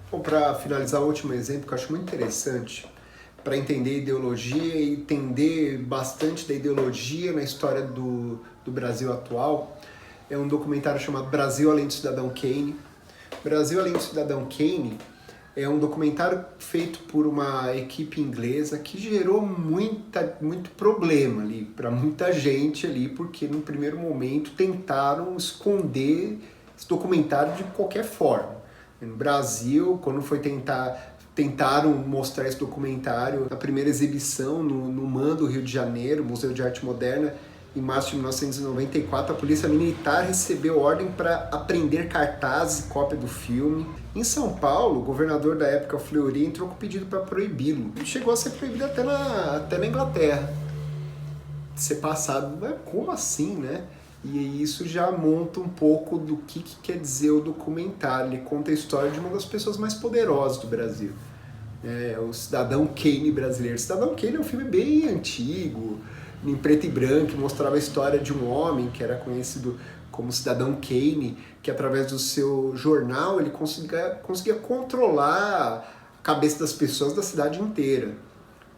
Bom, para finalizar, o último exemplo que eu acho muito interessante para entender ideologia e entender bastante da ideologia na história do Brasil atual é um documentário chamado Brasil Além do Cidadão Kane. Brasil Além do Cidadão Kane é um documentário feito por uma equipe inglesa que gerou muito problema ali para muita gente ali, porque no primeiro momento tentaram esconder esse documentário de qualquer forma. No Brasil, quando tentaram mostrar esse documentário na primeira exibição no MAM do Rio de Janeiro, Museu de Arte Moderna, em março de 1994, a polícia militar recebeu ordem para apreender cartazes e cópia do filme. Em São Paulo, o governador da época, Fleury, entrou com pedido para proibi-lo. Ele chegou a ser proibido até na Inglaterra. Ser passado, como assim, né? E isso já monta um pouco do que quer dizer o documentário. Ele conta a história de uma das pessoas mais poderosas do Brasil. O Cidadão Kane brasileiro. O Cidadão Kane é um filme bem antigo, em preto e branco, que mostrava a história de um homem que era conhecido como Cidadão Kane, que através do seu jornal ele conseguia controlar a cabeça das pessoas da cidade inteira.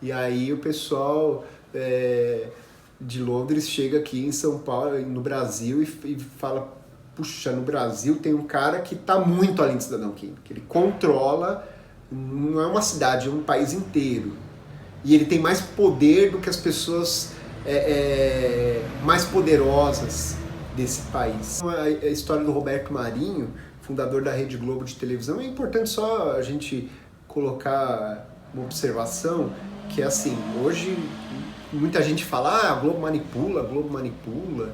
E aí o pessoal de Londres chega aqui em São Paulo, no Brasil, e fala: puxa, no Brasil tem um cara que está muito além do Cidadão Kane, que ele controla, não é uma cidade, é um país inteiro. E ele tem mais poder do que as pessoas mais poderosas desse país. A história do Roberto Marinho, fundador da Rede Globo de televisão, é importante só a gente colocar uma observação, que é assim, hoje muita gente fala, a Globo manipula, a Globo manipula.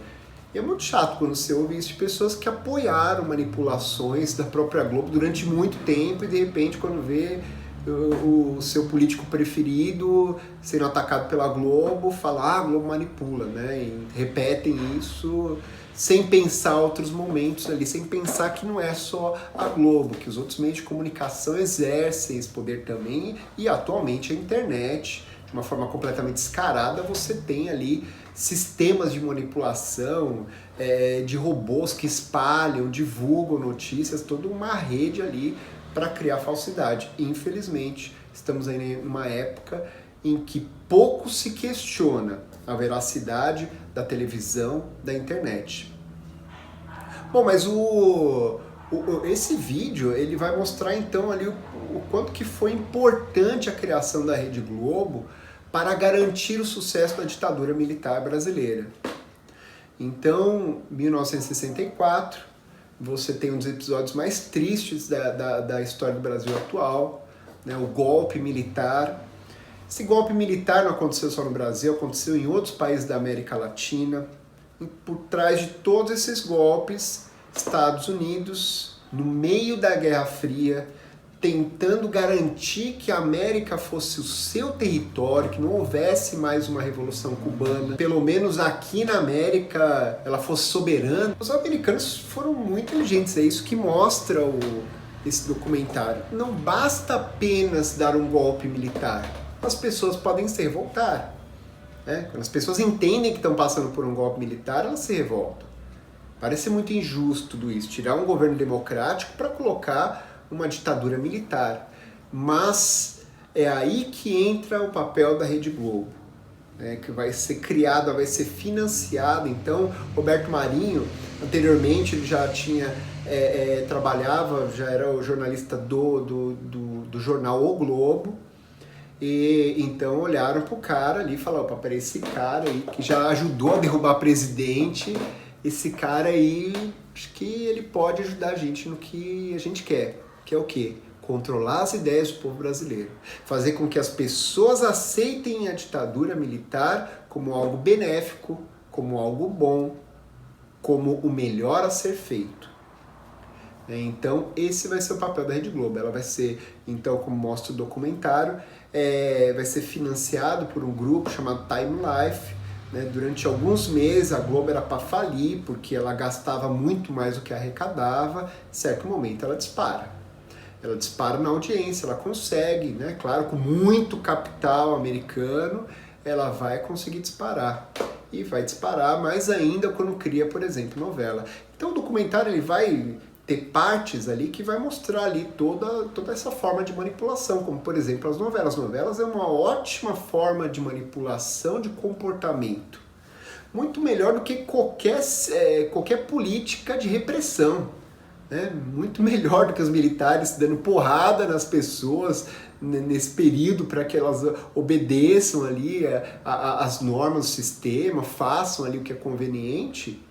E é muito chato quando você ouve isso de pessoas que apoiaram manipulações da própria Globo durante muito tempo e de repente quando vê o seu político preferido sendo atacado pela Globo, fala, a Globo manipula, né? E repetem isso sem pensar outros momentos ali, sem pensar que não é só a Globo, que os outros meios de comunicação exercem esse poder também, e atualmente a internet, de uma forma completamente descarada, você tem ali sistemas de manipulação, de robôs que espalham, divulgam notícias, toda uma rede ali para criar falsidade. Infelizmente, estamos aí numa época em que pouco se questiona a veracidade da televisão, da internet. Bom, mas esse vídeo ele vai mostrar então ali o quanto que foi importante a criação da Rede Globo para garantir o sucesso da ditadura militar brasileira. Então, 1964, você tem um dos episódios mais tristes da história do Brasil atual, né, o golpe militar. Esse golpe militar não aconteceu só no Brasil, aconteceu em outros países da América Latina. E por trás de todos esses golpes, Estados Unidos, no meio da Guerra Fria, tentando garantir que a América fosse o seu território, que não houvesse mais uma revolução cubana, pelo menos aqui na América ela fosse soberana. Os americanos foram muito inteligentes, é isso que mostra esse documentário. Não basta apenas dar um golpe militar, as pessoas podem se revoltar. Né? Quando as pessoas entendem que estão passando por um golpe militar, elas se revoltam. Parece muito injusto tudo isso, tirar um governo democrático para colocar uma ditadura militar. Mas é aí que entra o papel da Rede Globo, né, que vai ser criada, vai ser financiada. Então, Roberto Marinho, anteriormente ele já tinha trabalhava, já era o jornalista do jornal O Globo, e então olharam pro cara ali e falaram, opa, peraí, esse cara aí que já ajudou a derrubar presidente, esse cara aí, acho que ele pode ajudar a gente no que a gente quer. Que é o quê? Controlar as ideias do povo brasileiro. Fazer com que as pessoas aceitem a ditadura militar como algo benéfico, como algo bom, como o melhor a ser feito. Então, esse vai ser o papel da Rede Globo. Ela vai ser, então, como mostra o documentário, vai ser financiado por um grupo chamado Time Life. Né? Durante alguns meses, a Globo era para falir, porque ela gastava muito mais do que arrecadava. Em certo momento, ela dispara. Ela dispara na audiência, ela consegue, né? Claro, com muito capital americano, ela vai conseguir disparar. E vai disparar mais ainda quando cria, por exemplo, novela. Então o documentário ele vai ter partes ali que vai mostrar ali toda essa forma de manipulação, como por exemplo as novelas. As novelas é uma ótima forma de manipulação de comportamento, muito melhor do que qualquer política de repressão, né? Muito melhor do que os militares dando porrada nas pessoas nesse período para que elas obedeçam ali as normas do sistema, façam ali o que é conveniente.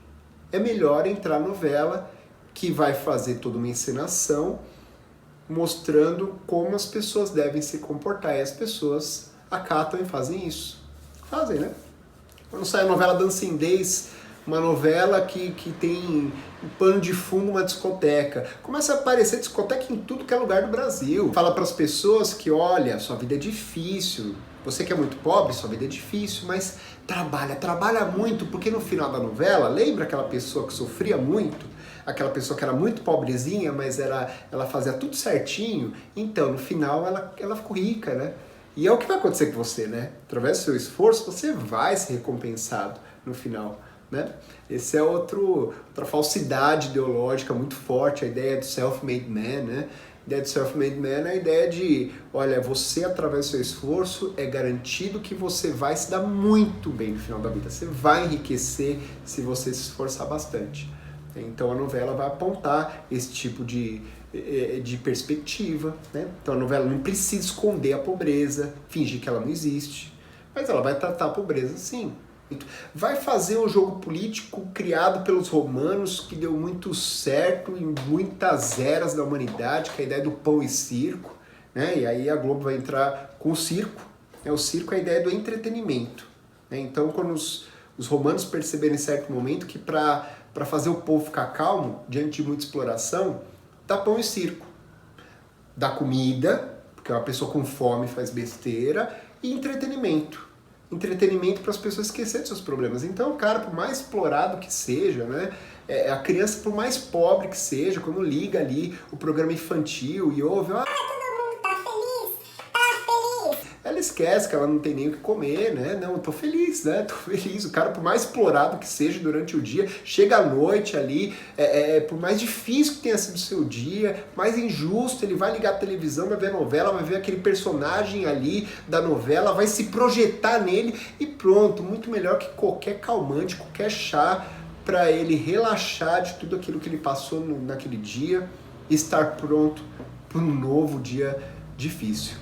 É melhor entrar na novela, que vai fazer toda uma encenação mostrando como as pessoas devem se comportar. E as pessoas acatam e fazem isso. Fazem, né? Quando sai a novela Dancing Days, uma novela que tem um pano de fundo, uma discoteca. Começa a aparecer discoteca em tudo que é lugar do Brasil. Fala para as pessoas que, olha, sua vida é difícil. Você que é muito pobre, sua vida é difícil, mas trabalha muito, porque no final da novela, lembra aquela pessoa que sofria muito? Aquela pessoa que era muito pobrezinha, mas ela fazia tudo certinho? Então, no final, ela ficou rica, né? E é o que vai acontecer com você, né? Através do seu esforço, você vai ser recompensado no final, né? Esse é outra falsidade ideológica muito forte, a ideia do self-made man, né? A ideia do self-made man é a ideia de, olha, você através do seu esforço é garantido que você vai se dar muito bem no final da vida. Você vai enriquecer se você se esforçar bastante. Então a novela vai apontar esse tipo de perspectiva, né? Então a novela não precisa esconder a pobreza, fingir que ela não existe, mas ela vai tratar a pobreza sim. Vai fazer um jogo político criado pelos romanos que deu muito certo em muitas eras da humanidade, que é a ideia do pão e circo, né? E aí a Globo vai entrar com o circo, né? O circo é a ideia do entretenimento, né? Então quando os romanos perceberam em certo momento que para fazer o povo ficar calmo diante de muita exploração, dá pão e circo. Dá comida, porque uma pessoa com fome faz besteira, e entretenimento. Entretenimento para as pessoas esquecerem dos seus problemas. Então, o cara, por mais explorado que seja, né, a criança, por mais pobre que seja, quando liga ali o programa infantil e ouve, ela esquece que ela não tem nem o que comer, né? Não, eu tô feliz, né? Tô feliz. O cara, por mais explorado que seja durante o dia, chega à noite ali, por mais difícil que tenha sido o seu dia, mais injusto, ele vai ligar a televisão, vai ver a novela, vai ver aquele personagem ali da novela, vai se projetar nele e pronto, muito melhor que qualquer calmante, qualquer chá para ele relaxar de tudo aquilo que ele passou naquele dia e estar pronto para um novo dia difícil.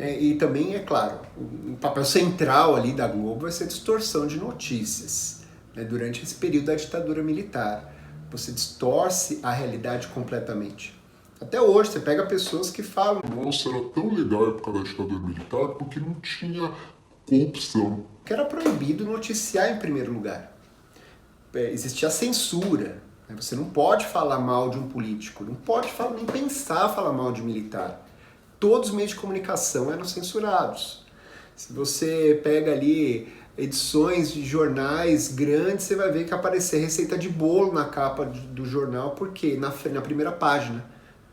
E também, é claro, o papel central ali da Globo vai ser a distorção de notícias, né? Durante esse período da ditadura militar. Você distorce a realidade completamente. Até hoje, você pega pessoas que falam: nossa, era tão legal a época da ditadura militar porque não tinha corrupção. Que era proibido noticiar em primeiro lugar. Existia censura. Né? Você não pode falar mal de um político, não pode nem pensar falar mal de militar. Todos os meios de comunicação eram censurados. Se você pega ali edições de jornais grandes, você vai ver que aparecer receita de bolo na capa do jornal, por quê? Na primeira página.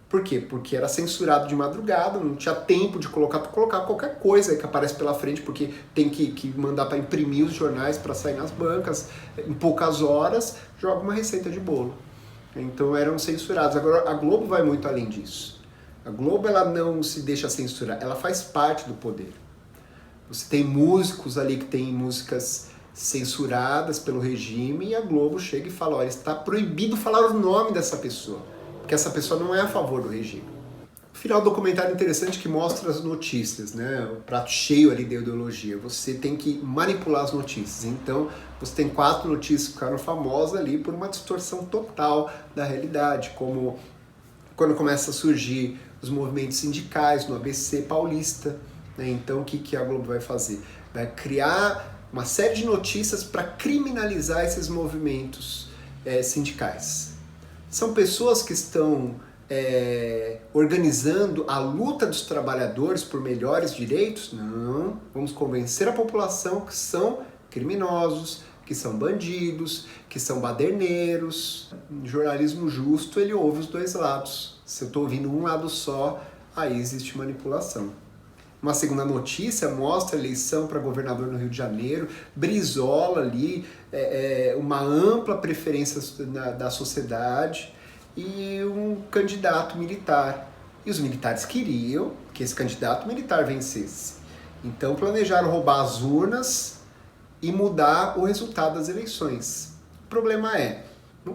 Por quê? Porque era censurado de madrugada, não tinha tempo de colocar qualquer coisa que aparece pela frente, porque tem que mandar para imprimir os jornais para sair nas bancas. Em poucas horas, joga uma receita de bolo. Então eram censurados. Agora, a Globo vai muito além disso. A Globo, ela não se deixa censurar, ela faz parte do poder. Você tem músicos ali que tem músicas censuradas pelo regime e a Globo chega e fala: olha, está proibido falar o nome dessa pessoa, porque essa pessoa não é a favor do regime. No final, do documentário interessante que mostra as notícias, né? O prato cheio ali da ideologia. Você tem que manipular as notícias. Então, você tem 4 notícias que ficaram famosas ali por uma distorção total da realidade, como quando começa a surgir os movimentos sindicais no ABC paulista, né? Então o que a Globo vai fazer? Vai criar uma série de notícias para criminalizar esses movimentos sindicais. São pessoas que estão organizando a luta dos trabalhadores por melhores direitos? Não, vamos convencer a população que são criminosos, que são bandidos, que são baderneiros. No jornalismo justo, ele ouve os dois lados. Se eu estou ouvindo um lado só, aí existe manipulação. Uma segunda notícia mostra a eleição para governador no Rio de Janeiro, Brizola ali, uma ampla preferência da sociedade. e um candidato militar. E os militares queriam que esse candidato militar vencesse. Então planejaram roubar as urnas e mudar o resultado das eleições. O problema é,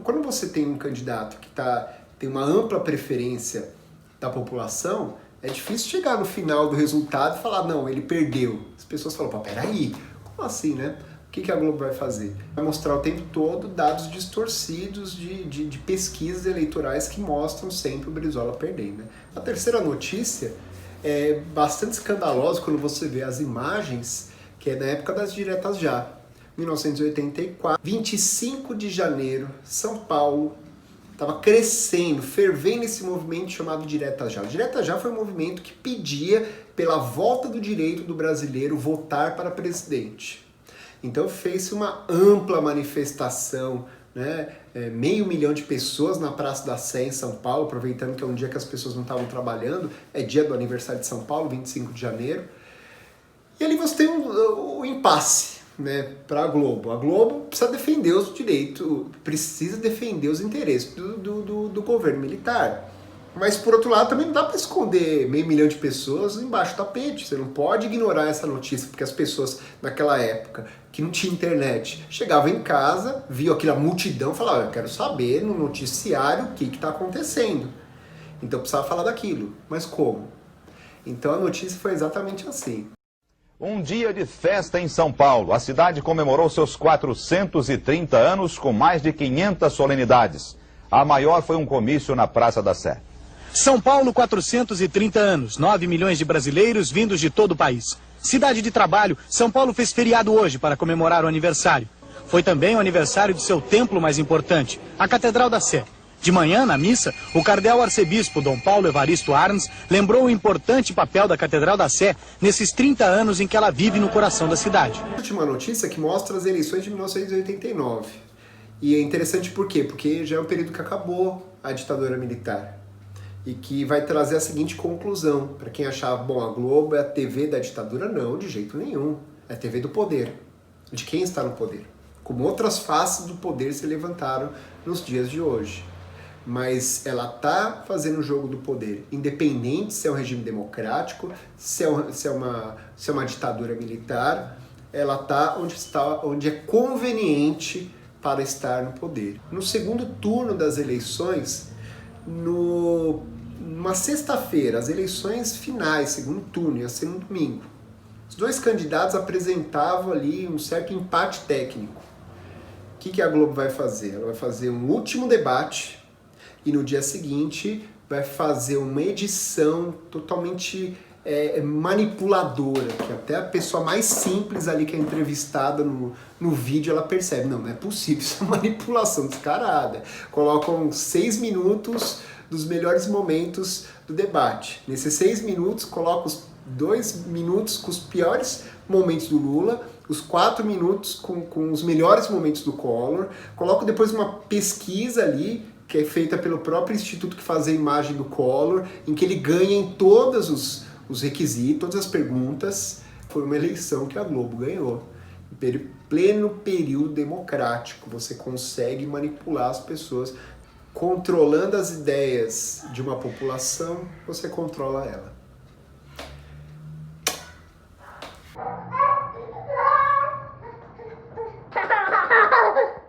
quando você tem um candidato que tem uma ampla preferência da população, é difícil chegar no final do resultado e falar, não, ele perdeu. As pessoas falam, pô, peraí, como assim, né? O que a Globo vai fazer? Vai mostrar o tempo todo dados distorcidos de pesquisas eleitorais que mostram sempre o Brizola perdendo. Né? A terceira notícia é bastante escandalosa quando você vê as imagens, que é na época das diretas já. 1984, 25 de janeiro, São Paulo estava crescendo, fervendo esse movimento chamado Direta Já. O Direta Já foi um movimento que pedia pela volta do direito do brasileiro votar para presidente. Então fez-se uma ampla manifestação, né? 500 mil de pessoas na Praça da Sé em São Paulo, aproveitando que é um dia que as pessoas não estavam trabalhando, é dia do aniversário de São Paulo, 25 de janeiro. E ali você tem um impasse, né, para a Globo. A Globo precisa defender os direitos, precisa defender os interesses do governo militar. Mas, por outro lado, também não dá para esconder 500 mil de pessoas embaixo do tapete. Você não pode ignorar essa notícia, porque as pessoas, naquela época, que não tinha internet, chegavam em casa, viam aquela multidão e falavam, eu quero saber no noticiário o que está acontecendo. Então, precisava falar daquilo. Mas como? Então, a notícia foi exatamente assim. Um dia de festa em São Paulo. A cidade comemorou seus 430 anos com mais de 500 solenidades. A maior foi um comício na Praça da Sé. São Paulo, 430 anos, 9 milhões de brasileiros vindos de todo o país. Cidade de trabalho, São Paulo fez feriado hoje para comemorar o aniversário. Foi também o aniversário de seu templo mais importante, a Catedral da Sé. De manhã, na missa, o cardeal arcebispo Dom Paulo Evaristo Arns lembrou o importante papel da Catedral da Sé nesses 30 anos em que ela vive no coração da cidade. A última notícia que mostra as eleições de 1989. E é interessante por quê? Porque já é um período que acabou a ditadura militar. E que vai trazer a seguinte conclusão. Para quem achava, bom, a Globo é a TV da ditadura, não, de jeito nenhum. É a TV do poder. De quem está no poder. Como outras faces do poder se levantaram nos dias de hoje. Mas ela está fazendo o jogo do poder, independente se é um regime democrático, se é uma ditadura militar, ela está onde é conveniente para estar no poder. No segundo turno das eleições, numa sexta-feira, as eleições finais, segundo turno, ia ser no domingo, os dois candidatos apresentavam ali um certo empate técnico. O que a Globo vai fazer? Ela vai fazer um último debate e no dia seguinte vai fazer uma edição totalmente manipuladora, que até a pessoa mais simples ali que é entrevistada no vídeo, ela percebe, não é possível, isso é manipulação descarada. Colocam 6 minutos dos melhores momentos do debate. Nesses 6 minutos, colocam os 2 minutos com os piores momentos do Lula, os 4 minutos com os melhores momentos do Collor, colocam depois uma pesquisa ali, que é feita pelo próprio instituto que faz a imagem do Collor, em que ele ganha em todos os requisitos, todas as perguntas. Foi uma eleição que a Globo ganhou. Em pleno período democrático, você consegue manipular as pessoas. Controlando as ideias de uma população, você controla ela.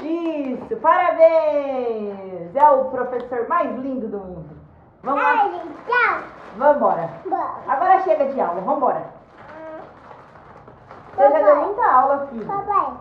Isso, parabéns! É o professor mais lindo do mundo. Vamos lá? Tchau. Vamos embora. Agora chega de aula, vamos embora. Você já deu muita aula, filho. Papai.